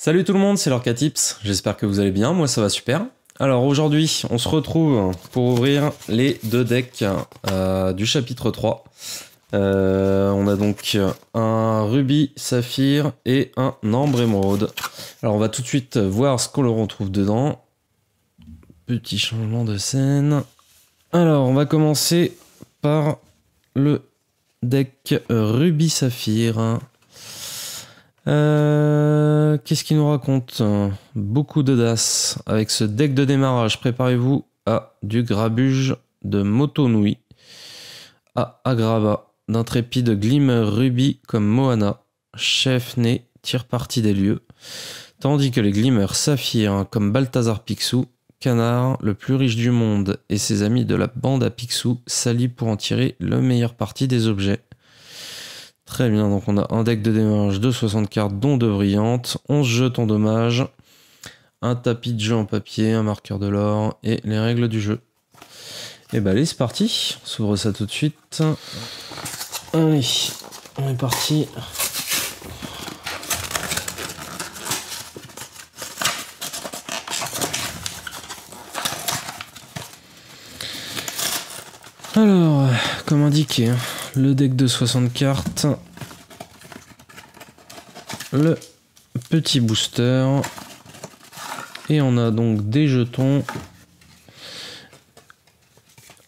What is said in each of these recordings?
Salut tout le monde, c'est Lorcatips, j'espère que vous allez bien, moi ça va super. Alors aujourd'hui, on se retrouve pour ouvrir les deux decks du chapitre 3. On a donc un rubis saphir et un ambre émeraude. Alors on va tout de suite voir ce qu'on le retrouve dedans. Petit changement de scène. Alors on va commencer par le deck rubis saphir. Qu'est-ce qu'il nous raconte? Beaucoup d'audace. Avec ce deck de démarrage, préparez-vous à du grabuge de Motonui, à Agrava, d'intrépide Glimmer Ruby comme Moana, chef né tire parti des lieux, tandis que les Glimmer Saphir comme Balthazar Picsou, Canard, le plus riche du monde, et ses amis de la bande à Picsou s'allient pour en tirer le meilleur parti des objets. Très bien, donc on a un deck de démarrage de 60 cartes, dont 2 brillantes, 11 jetons dommages, un tapis de jeu en papier, un marqueur de l'or et les règles du jeu. Et bah allez, c'est parti, on s'ouvre ça tout de suite. Allez, on est parti. Alors, comme indiqué, le deck de 60 cartes, le petit booster, et on a donc des jetons,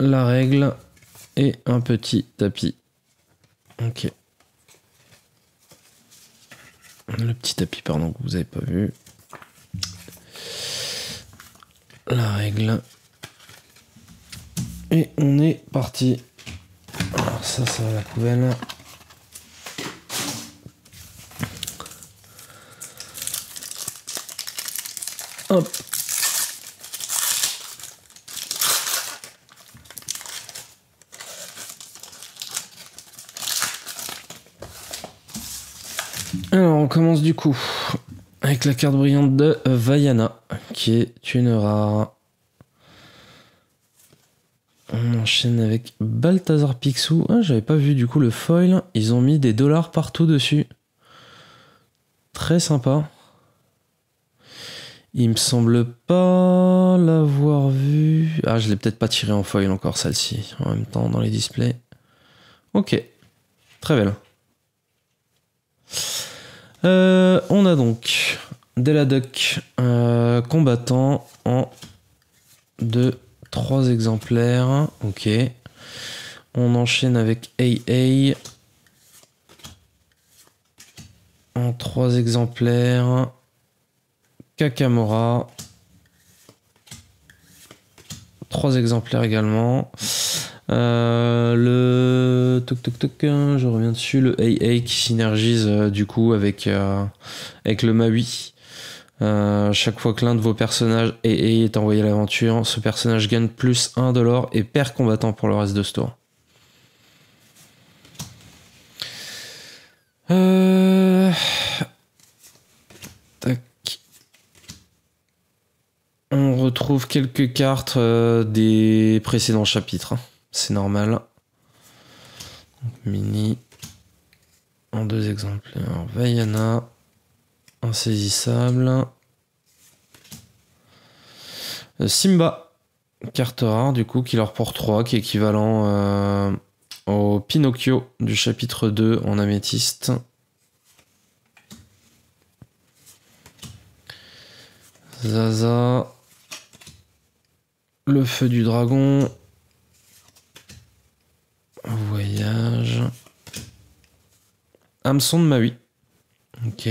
la règle et un petit tapis. Ok. Le petit tapis, pardon, que vous n'avez pas vu. La règle. Et on est parti. Alors ça va à la poubelle. Hop. Alors on commence du coup avec la carte brillante de Vaiana, qui est une rare. On enchaîne avec Balthazar Picsou. Ah, j'avais pas vu du coup le foil. Ils ont mis des dollars partout dessus. Très sympa. Il me semble pas l'avoir vu. Ah, je l'ai peut-être pas tiré en foil encore celle-ci. En même temps dans les displays. Ok. Très belle. On a donc Deladuck combattant en 3 exemplaires. Ok. On enchaîne avec AA en 3 exemplaires. Kakamora. 3 exemplaires également. Le je reviens dessus, le AA qui synergise du coup avec le Maui. Chaque fois que l'un de vos personnages AA est envoyé à l'aventure, ce personnage gagne plus 1 de l'or et perd combattant pour le reste de ce tour. Tac. On retrouve quelques cartes des précédents chapitres. C'est normal. Mini en 2 exemplaires. Vaiana. Insaisissable. Simba. Carte rare du coup qui leur porte 3, qui est équivalent au Pinocchio du chapitre 2 en améthyste. Zaza. Le feu du dragon. Voyage. Hameçon de Maui. Ok.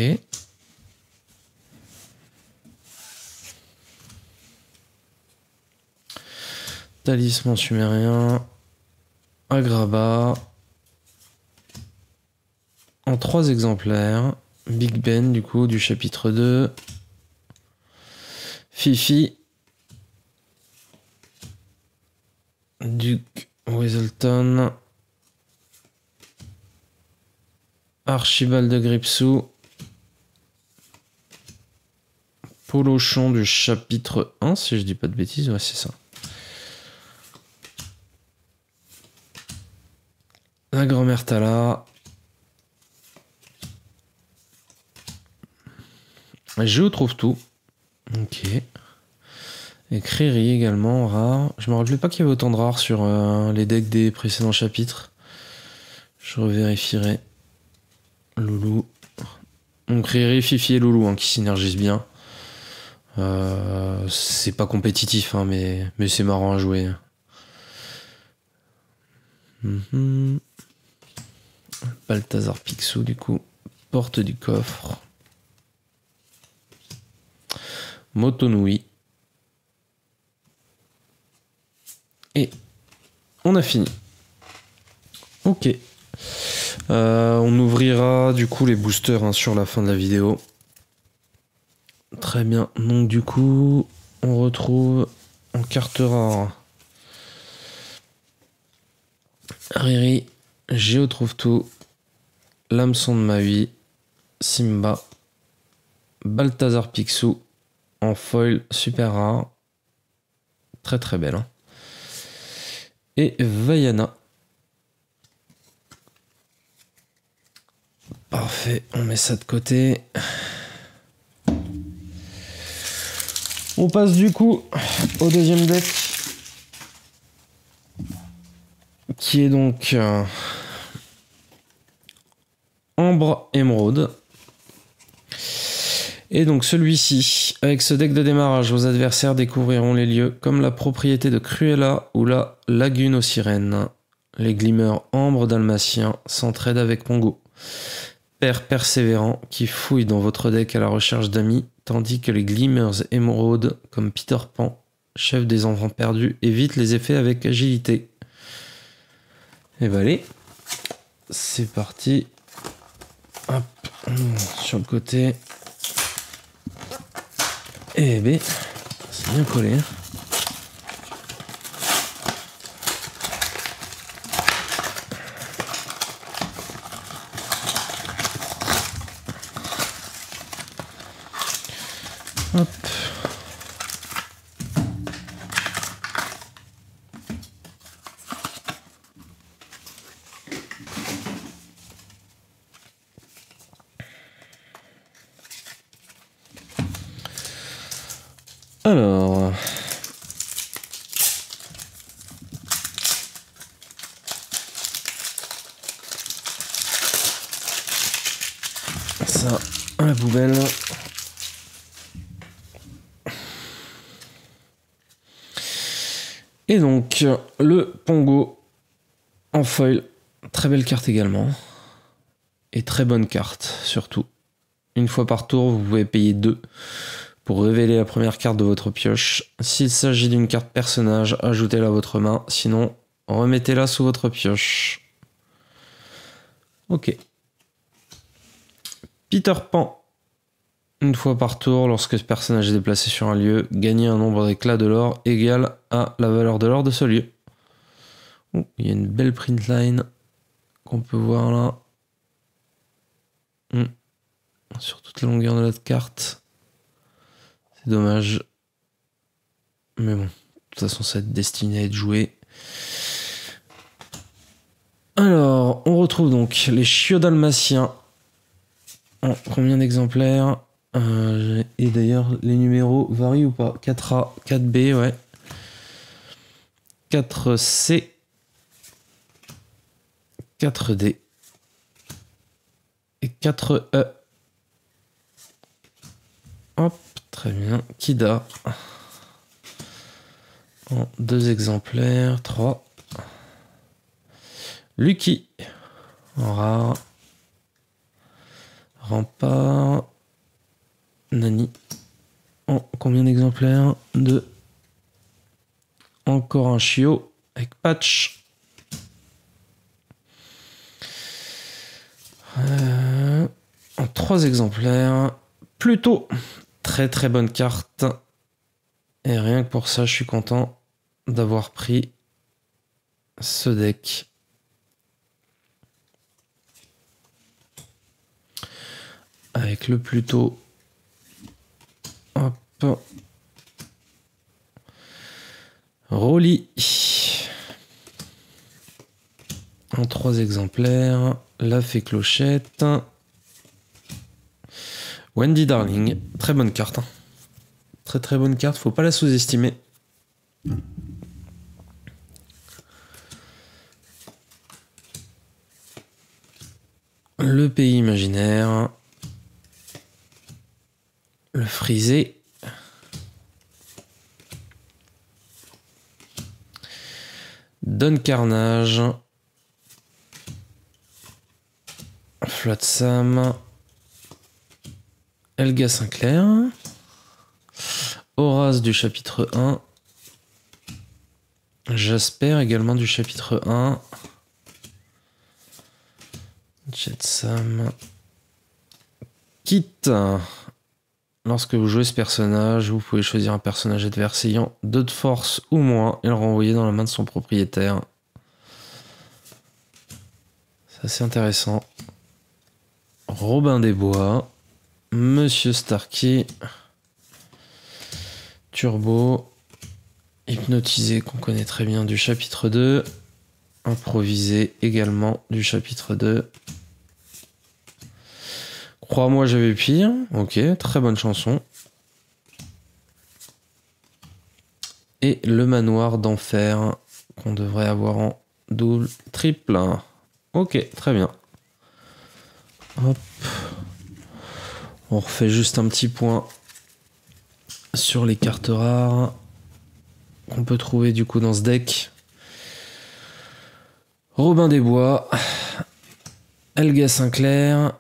Talisman sumérien. Agrabah. En 3 exemplaires. Big Ben du coup du chapitre 2. Fifi. Duke Weselton. Archibald de Gripsou. Polochon du chapitre 1, si je dis pas de bêtises, ouais c'est ça. La grand-mère Tala. Je trouve tout. Ok. Et Criri également, rare. Je me rappelais pas qu'il y avait autant de rares sur les decks des précédents chapitres. Je revérifierai. Loulou. Donc Criri, Fifi et Loulou qui synergisent bien. C'est pas compétitif, hein, mais c'est marrant à jouer. Balthazar Picsou, du coup. Porte du coffre. Motonui. Et on a fini. Ok. On ouvrira du coup les boosters sur la fin de la vidéo. Très bien. Donc du coup, on retrouve en carte rare Riri, Géo trouve tout, l'hameçon de ma vie, Simba, Balthazar Picsou en foil super rare. Très très belle. Hein. Et Vaiana. Parfait, on met ça de côté. On passe du coup au deuxième deck. Qui est donc Ambre Émeraude. Et donc celui-ci, avec ce deck de démarrage, vos adversaires découvriront les lieux comme la propriété de Cruella ou la lagune aux sirènes. Les glimmers Ambre Dalmatien s'entraident avec Pongo. Père persévérant qui fouille dans votre deck à la recherche d'amis, tandis que les glimmers Émeraude, comme Peter Pan, chef des enfants perdus, évitent les effets avec agilité. Et bah allez, c'est parti. Hop, sur le côté. Et B, c'est bien collé. Hop. Alors, ça à la poubelle. Et donc, le Pongo en foil, très belle carte également. Et très bonne carte, surtout. Une fois par tour, vous pouvez payer 2 pour révéler la première carte de votre pioche. S'il s'agit d'une carte personnage, ajoutez-la à votre main. Sinon, remettez-la sous votre pioche. Ok. Peter Pan. Une fois par tour, lorsque ce personnage est déplacé sur un lieu, gagnez un nombre d'éclats de l'or égal à la valeur de l'or de ce lieu. Oh, il y a une belle print line qu'on peut voir là. Sur toute la longueur de la carte. C'est dommage. Mais bon, de toute façon, ça est destiné à être joué. Alors, on retrouve donc les chiots dalmatiens. En combien d'exemplaires et d'ailleurs, les numéros varient ou pas? 4A, 4B, ouais. 4C, 4D et 4E. Hop, très bien. Kida. En 2 exemplaires, 3. Lucky. En rare. Rempart. Nani. En combien d'exemplaires? 2. Encore un chiot avec patch. En 3 exemplaires. Plutôt très très bonne carte. Et rien que pour ça, je suis content d'avoir pris ce deck. Avec le Pluto. Hop. Rolly. En 3 exemplaires. La fée clochette. Wendy Darling, très bonne carte. Hein. Très très bonne carte, faut pas la sous-estimer. Le pays imaginaire. Le frisé. Don Carnage. Flotsam. Helga Sinclair. Horace du chapitre 1. Jasper également du chapitre 1. Jetsam. Kit. Lorsque vous jouez ce personnage, vous pouvez choisir un personnage adverse ayant 2 de force ou moins et le renvoyer dans la main de son propriétaire. C'est assez intéressant. Robin des Bois. Monsieur Starkey. Turbo. Hypnotisé qu'on connaît très bien du chapitre 2. Improvisé également du chapitre 2. Crois-moi, j'avais pire. Ok, très bonne chanson. Et le manoir d'enfer qu'on devrait avoir en double, triple. Ok, très bien. Hop. On refait juste un petit point sur les cartes rares qu'on peut trouver du coup dans ce deck. Robin des Bois. Helga Sinclair.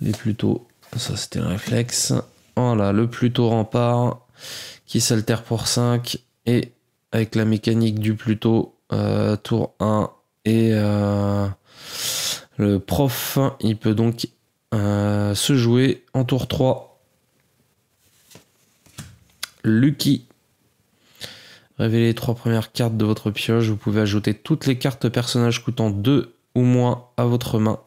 Les Pluto, ça c'était le réflexe. Voilà, le Pluto rempart qui s'altère pour 5 et avec la mécanique du Pluto tour 1 et le prof, il peut donc se jouer en tour 3. Lucky. Révélez les 3 premières cartes de votre pioche. Vous pouvez ajouter toutes les cartes personnages coûtant 2 ou moins à votre main.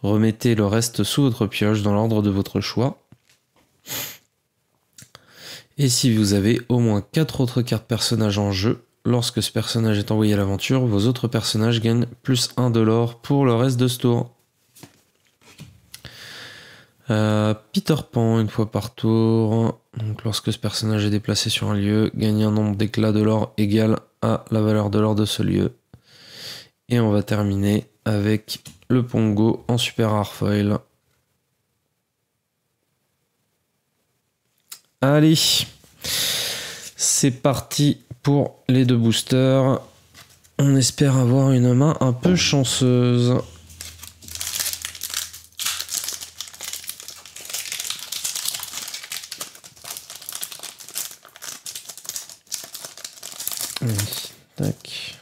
Remettez le reste sous votre pioche dans l'ordre de votre choix. Et si vous avez au moins 4 autres cartes personnages en jeu, lorsque ce personnage est envoyé à l'aventure, vos autres personnages gagnent +1 de l'or pour le reste de ce tour. Peter Pan, une fois par tour. Donc lorsque ce personnage est déplacé sur un lieu, gagne un nombre d'éclats de l'or égal à la valeur de l'or de ce lieu. Et on va terminer avec le Pongo en super rare foil. Allez, c'est parti pour les 2 boosters. On espère avoir une main un peu chanceuse. Tac.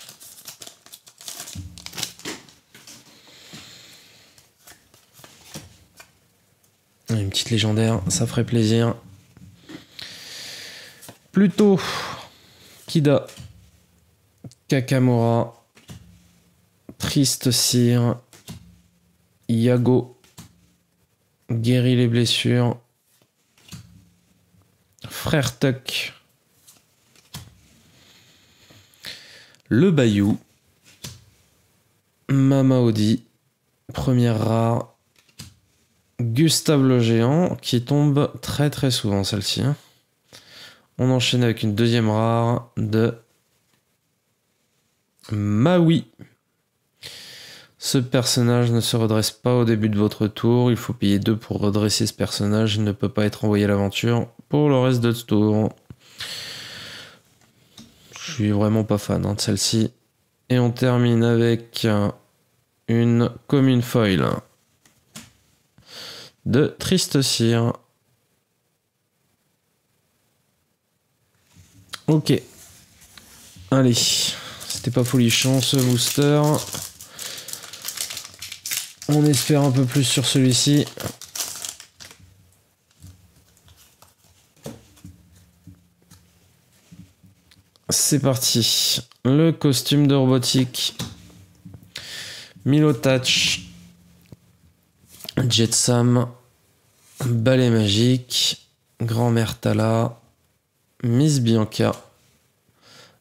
Une petite légendaire, ça ferait plaisir. Pluto, Kida, Kakamora, Triste Cire, Yago, Guérit les blessures, Frère Tuck, Le Bayou, Mama Audi, première rare, Gustave le Géant, qui tombe très très souvent celle-ci. On enchaîne avec une deuxième rare de Maui. Ce personnage ne se redresse pas au début de votre tour. Il faut payer 2 pour redresser ce personnage. Il ne peut pas être envoyé à l'aventure pour le reste de ce tour. Je suis vraiment pas fan de celle-ci. Et on termine avec une commune foil de Triste Cire. Ok. Allez. C'était pas folichon ce booster. On espère un peu plus sur celui-ci. C'est parti. Le costume de robotique. Milotach. Jetsam. Balai magique. Grand-mère Tala. Miss Bianca.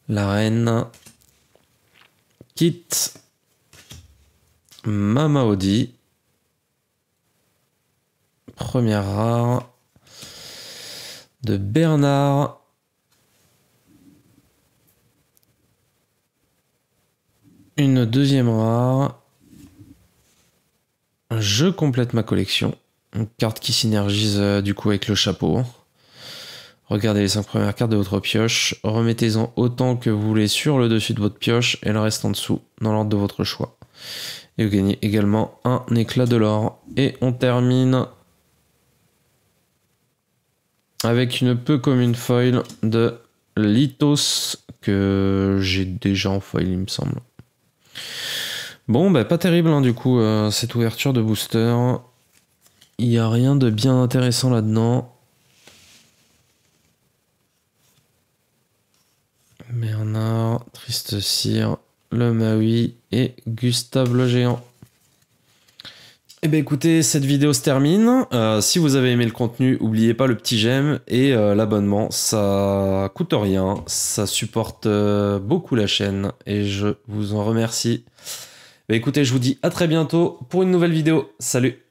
La reine. Kit. Mamaodi. Première rare. De Bernard. Une deuxième rare. Je complète ma collection. Une carte qui synergise du coup avec le chapeau. Regardez les 5 premières cartes de votre pioche. Remettez-en autant que vous voulez sur le dessus de votre pioche et le reste en dessous, dans l'ordre de votre choix. Et vous gagnez également un éclat de l'or. Et on termine avec une peu commune foil de Lithos que j'ai déjà en foil, il me semble. Bon, bah pas terrible hein, du coup, cette ouverture de booster. Il n'y a rien de bien intéressant là-dedans. Bernard, Triste Cire, le Maui et Gustave le Géant. Eh bien écoutez, cette vidéo se termine. Si vous avez aimé le contenu, n'oubliez pas le petit j'aime et l'abonnement. Ça coûte rien, ça supporte beaucoup la chaîne et je vous en remercie. Bah écoutez, je vous dis à très bientôt pour une nouvelle vidéo. Salut!